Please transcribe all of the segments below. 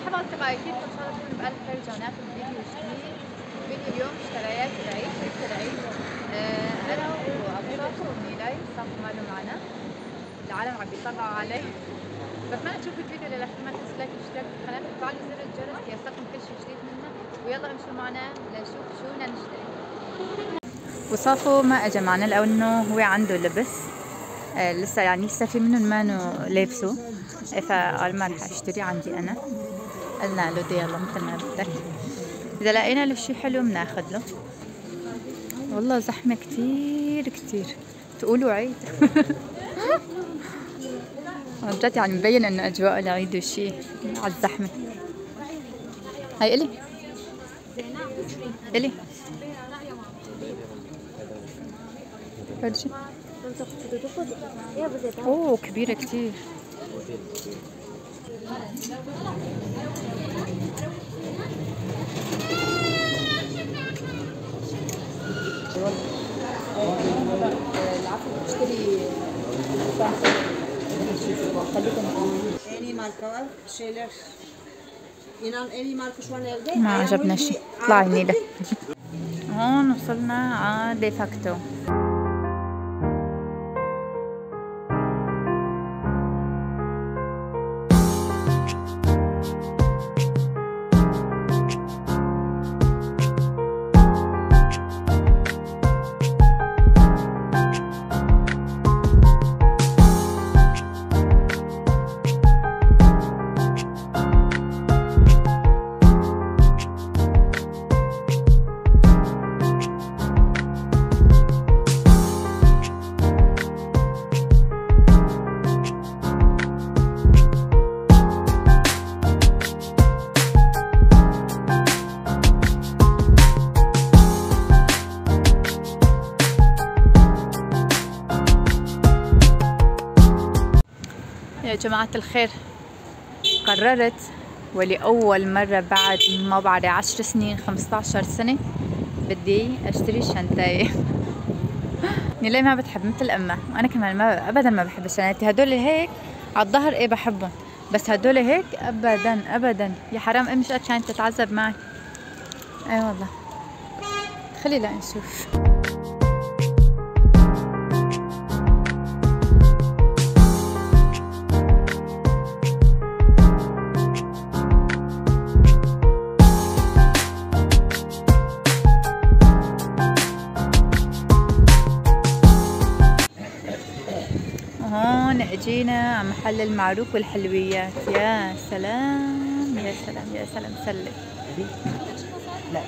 مرحبا اصدقائي، كيفكم؟ ان شاء الله تكونوا بألف خير. رجعنا لكم فيديو جديد. فيديو اليوم مشتريات العيد، لبس العيد. انا وابو صافو ونيلاي. صافو ماله معنا، العالم عم بيطلعوا عليه. بتمنى تشوفوا الفيديو للاخير، ما تنسوا لايك واشتراك في القناه وتفعلوا زر الجرس ليصلكم كل شيء جديد منا. ويلا امشوا معنا لنشوف شو بدنا نشتري. وصافو ما اجى معنا لانه هو عنده لبس لسه، يعني لسه في منهم ما لابسه، فقال ما رح اشتري عندي انا. قلنا له يلا مثل ما بدك، اذا لقينا له شي حلو بناخذ له. والله زحمه كتير كتير، تقولوا عيد. جد يعني مبين انه اجواء العيد وشي على الزحمه. هاي الي الي فرجي. اوه كبيره كتير. العفو بشتري En iyi marka var. Şeyler inan en iyi marka şu an evde. ما عجبنا شي. اطلعي نيلة. هون وصلنا على ديفاكتو. يا جماعة الخير، قررت ولأول مرة بعد ما بعرف 10 سنين 15 سنة بدي اشتري شنطاية. نيلي ما بتحب مثل امها، وانا كمان ما ابدا ما بحب الشنطات هدول هيك على الظهر. ايه بحبهم، بس هدول هيك ابدا ابدا. يا حرام امي مش قد كانت تتعذب معي. اي والله. خلي لا نشوف. هون اجينا على محل المعروف والحلويات. يا سلام يا سلام يا سلام. سلي لا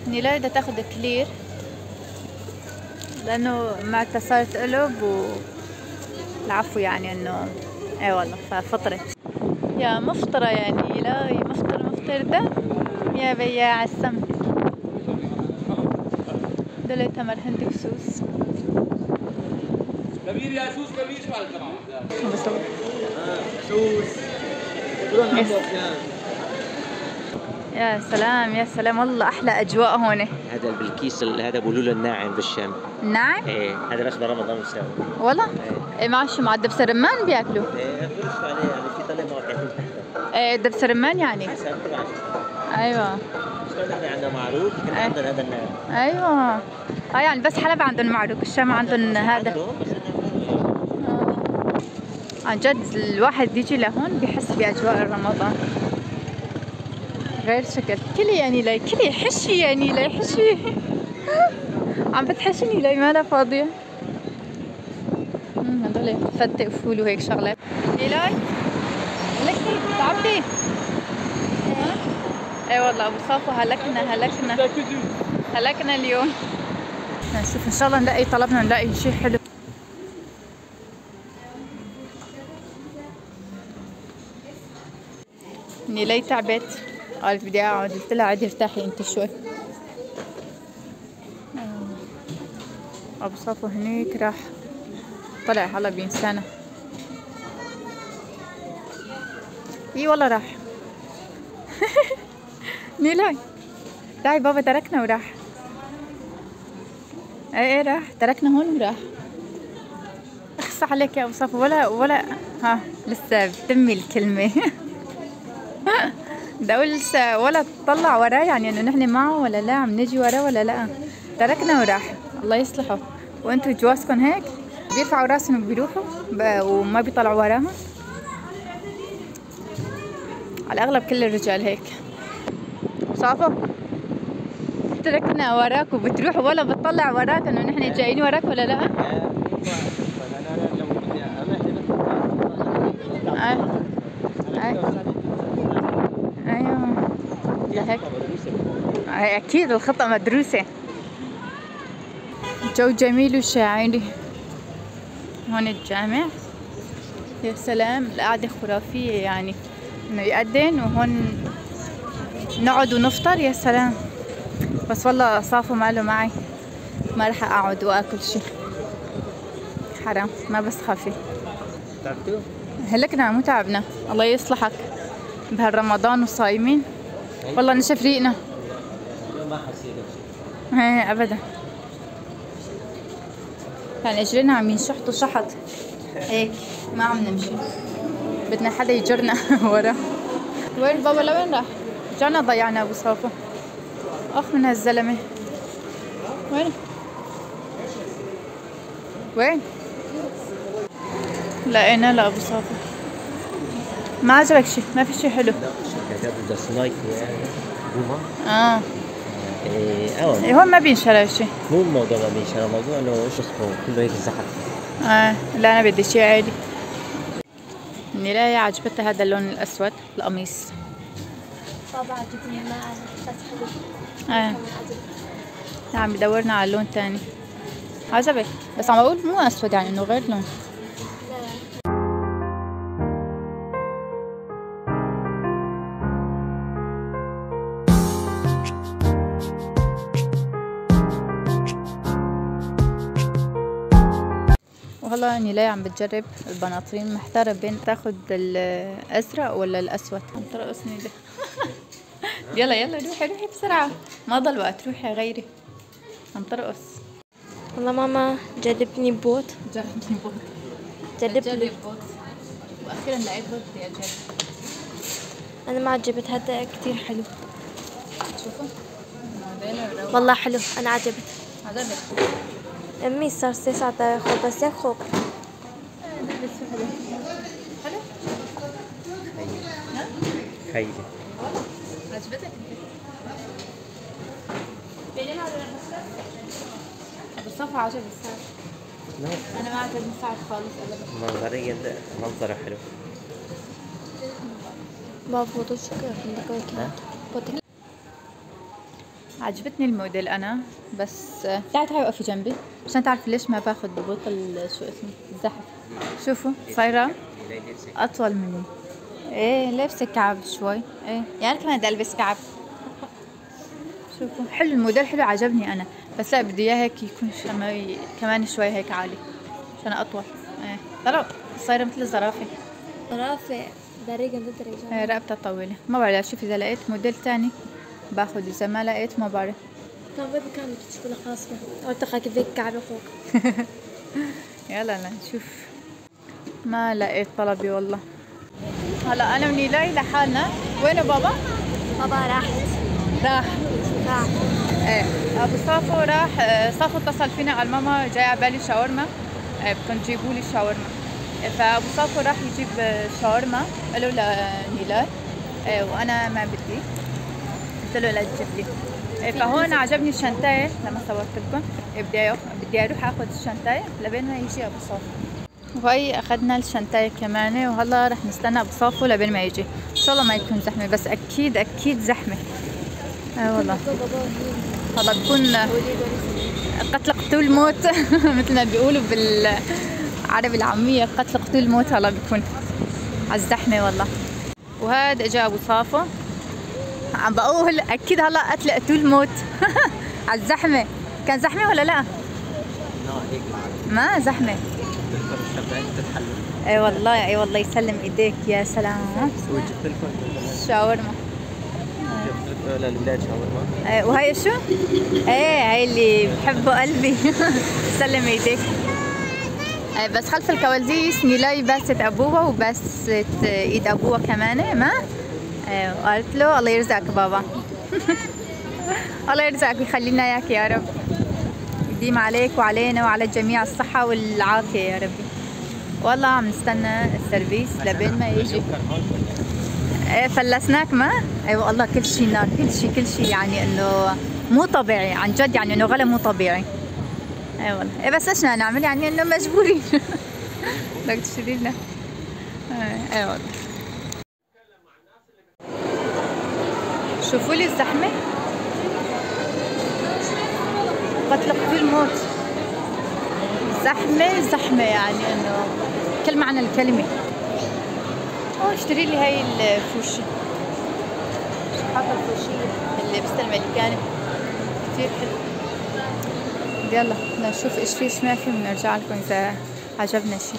نيلاي بدها تاخذ كلير لانه ما صارت قلب والعفو، يعني انه اي والله ففطرت. يا مفطرة يا نيلاي، مفطر ده يا بياع السمك. دول تمر هندي وسوس. كبير يا سوس كبير شو هالجماعة؟ بصور سوس. يا سلام يا سلام، والله احلى اجواء هون. هذا بالكيس، هذا بيقولوا له الناعم بالشام. نعم؟ ايه هذا بس برمضان بيساوي. والله؟ ايه مع شو؟ مع دبس الرمان بياكلوا؟ ايه بيقولوا عليه يعني في طلب واقعين تحته. ايه دبس الرمان يعني؟ حسب طبعا. ايوه. شلون نحن عندنا معروف، كنا عندنا هذا الناعم. ايوه. يعني بس حلب عندهم معروف، الشام عندهم هذا. عن جد الواحد يجي لهون بيحس بأجواء رمضان غير شكل. كلي يعني لي كلي حشي، يعني لي حشي. عم بتحشني لي مالها فاضية. هدول فتة وفول وهيك شغلات. إيلاي لكي تعبتي. اي والله ابو صافو هلكنا اليوم. نشوف ان شاء الله نلاقي طلبنا، نلاقي شيء حلو. نيلي تعبت، قالت بدي اقعد، قلت لها عادي ارتاحي انت شوي. ابو صافو هنيك راح طلع هلا بينسانا. اي والله راح. نيلاي تعي بابا تركنا وراح. ايه راح تركنا هون وراح. اخص عليك يا ابو صفا ولا ها لسه بتمي الكلمة. بدي اقول لسه ولا تطلع وراه يعني انه نحن معه ولا لا، عم نجي وراه ولا لا. تركنا وراح. الله يصلحه. وانتوا جوازكم هيك بيرفعوا راسهم وبيروحوا وما بيطلعوا وراهم. على الاغلب كل الرجال هيك. صافو تركنا وراك وبتروح ولا بتطلع وراك انه نحن جايين وراك ولا لا؟ ايوه هيك اكيد الخطة مدروسة. جو جميل وشاعري. هون الجامع. يا سلام القعدة خرافية يعني انه يأذن وهون نقعد ونفطر. يا سلام. بس والله صافو ماله معي ما رح اقعد واكل شي حرام. ما بس خافي. تعبتوا؟ هلكنا مو تعبنا. الله يصلحك بهالرمضان وصايمين والله نشف ريقنا. ما حسيت ايه ابدا. كان اجرينا عم ينشحطوا شحط هيك ما عم نمشي. بدنا حدا يجرنا ورا. وين بابا لوين راح؟ جانا ضيعنا ابو صافو. اخ من هالزلمه. وين؟ لقينا لا ابو صافو. ما عجبك شي؟ ما في شي حلو. إيه هون ما بينشرى شي. مو الموضوع ما بينشرى، الموضوع انه شو اسمه كله هيك زحف. لا انا بدي شي عادي. نلاقي عجبتها هذا اللون الاسود القميص. بابا عجبني ما بس حلو. عم بدورنا على لون تاني. عجبك بس عم بقول مو اسود يعني انه غير لون. وهلا نيلاي عم بتجرب البناطيل محتارة بين تاخد الازرق ولا الاسود. عم ترقصني ده. يلا روحي بسرعة ما ضل وقت. روحي غيري. عم ترقص. والله ماما جربني بوت. جربني بوت. جربني بوت. واخيرا لقيت بوت بدي اجرب. انا ما عجبت هذا كتير حلو. شوفوا والله حلو. انا عجبت. عجبك؟ امي صار 9 دقايق بس ياك خوك. حلو؟ خيلة. عجبتك؟ ابو صفا عجب السعر. انا ما عجبني السعر خالص ابدا. منظره حلو. بابا فوتو شكرا. عجبتني الموديل انا بس تعالي وقفي جنبي عشان تعرفي ليش ما باخذ ببوط شو اسمه الزحف. شوفوا صايره اطول مني. ايه لابسه كعب شوي. ايه يعني كمان بدي البس كعب. شوفوا حلو الموديل حلو عجبني انا بس لا بدي اياه هيك يكون كمان شوي هيك عالي عشان اطول. ايه طلع صايره مثل الزرافه. زرافه درجه بالدرجه. ايه رقبتها طويله. ما بعرف شوف اذا لقيت موديل تاني باخذ اذا ما لقيت ما بعرف. طب بكامل تشكله خاصه او تقاك بيك كعب فوق. يلا نشوف. ما لقيت طلبي والله. هلا انا ونيلاي لحالنا. وينه بابا؟ بابا راح. ايه ابو صافو راح. صافو اتصل فينا قال ماما جاي على بالي شاورما بدكم تجيبوا لي شاورما. فابو صافو راح يجيب شاورما قالوا لنيلاي. وانا ما بدي قلت له لا تجيب لي. فهون عجبني الشنطايه لما صورت لكم. بدي اروح اخذ الشنطايه لبين ما يجي ابو صافو. وهي اخذنا الشنطايه كمان وهلا رح نستنى ابو صافو لبين ما يجي. ان شاء الله ما يكون زحمه بس اكيد زحمه. والله هلا بكون قتل قتول موت. مثل ما بيقولوا بالعربي العاميه قتل قتول موت. هلا بكون على الزحمه والله. وهذا اجا ابو صافو عم بقول اكيد هلا قتل قتول موت. على الزحمه. كان زحمه ولا لا؟ ما زحمه. اي والله يسلم ايديك. يا سلام. وجبت لكم شاورما. للولاد شاورما. وهي شو؟ ايه هاي اللي بحبه قلبي. سلم ايديك. بس خلف الكواليس نيلاي باست ابوها وباست ايد ابوها كمان ما قالت له الله يرزقك بابا. الله يرزقك ويخلي لنا اياك يا رب، يديم عليك وعلينا وعلى الجميع الصحة والعافية يا ربي. والله عم نستنى السيرفيس لبين ما يجي. فلسناك ما؟ ايوه والله كل شيء نار، كل شيء يعني انه مو طبيعي عن جد، يعني انه غلا مو طبيعي. اي والله بس ايش نعمل يعني انه مجبورين. بدك تشتري لنا. اي والله. شوفوا لي الزحمة، قتل الموت. زحمة يعني انه كل معنى الكلمة. اشتري لي هاي الفوشي، حاطة الفوشية اللبسة الامريكاني كتير حلو. يلا بدنا نشوف ايش في ايش ما في ونرجع لكم اذا عجبنا شي.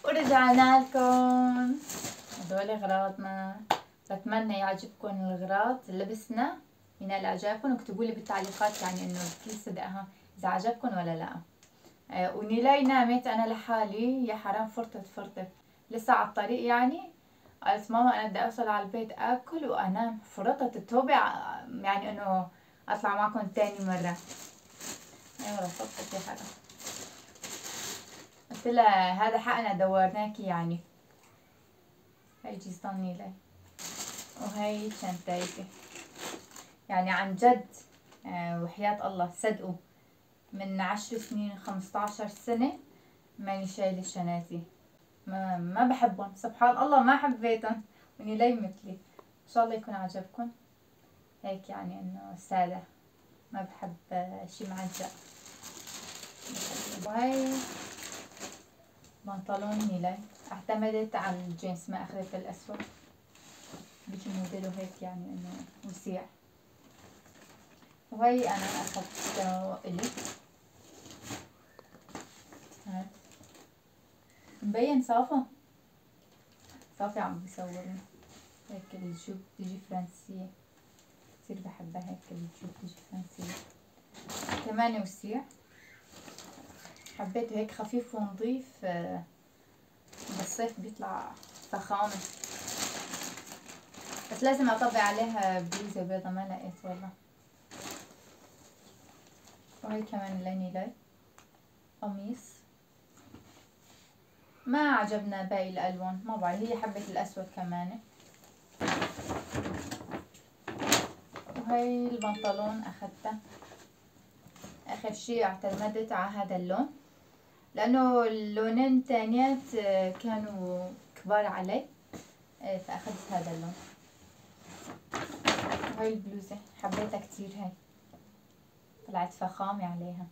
ورجعنا لكم. هدول اغراضنا، بتمنى يعجبكم الاغراض اللي لبسنا، ينال اعجابكم، واكتبوا لي بالتعليقات يعني انه في صدقها اذا عجبكم ولا لا. ونيلاي نامت، انا لحالي يا حرام فرطت لسه على الطريق يعني. قالت ماما انا بدي اوصل على البيت اكل وانام، فرطت التوبة يعني انه اطلع معكم تاني مرة. ايوه فرطت يا حرام. قلت لها هذا حقنا دورناكي يعني. هاي جيزان نيلاي وهي شنطايتي، يعني عن جد وحياة الله صدقوا من 10 سنين 15 سنة ماني شايلة شناتي، ما بحبهم سبحان الله، ما حبيتهم. ونيلاي مثلي. ان شاء الله يكون عجبكم هيك، يعني انه سادة، ما بحب شي معجق. وهي بنطلون نيلاي، اعتمدت على الجينز ما اخذت الاسود، بيجي موديله هيك يعني انه وسيع. وهي انا اخذته الي، هات مبين صافي عم بيصورني. هيك الجوب بتيجي فرنسية، كتير بحبها هيك الجوب بتيجي فرنسية. كمان وسيع، حبيته هيك خفيف ونظيف، بالصيف بيطلع فخامة. بس لازم اطبق عليها بلوزة بيضة، ما لقيت والله. وهي كمان لنيلاي قميص، ما عجبنا باقي الالوان، ما بعرف، هي حبت الاسود كمان. وهي البنطلون اخذته اخر شي، اعتمدت على هذا اللون لانه اللونين الثانيات كانوا كبار علي، فاخذت هذا اللون. وهي البلوزة حبيتها كتير، هاي طلعت فخامة عليها.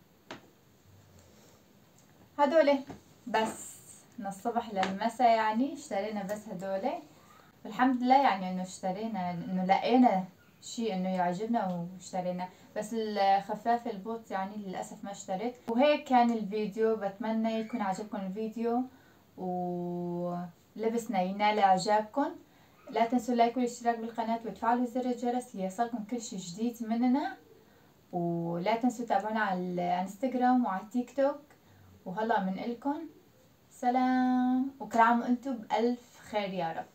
هدول بس من الصبح للمساء يعني اشترينا بس هدول، والحمد لله يعني انه اشترينا، انه لقينا شيء انه يعجبنا واشترينا. بس الخفاف البوت يعني للاسف ما اشتريت. وهيك كان الفيديو، بتمنى يكون عجبكم الفيديو ولبسنا ينال اعجابكم. لا تنسوا اللايك والاشتراك بالقناة وتفعلوا زر الجرس ليصلكم كل شيء جديد مننا. ولا تنسوا تتابعونا على الانستغرام وعلى التيك توك. وهلا من إلكم سلام، وكل عام وانتم بألف خير يا رب.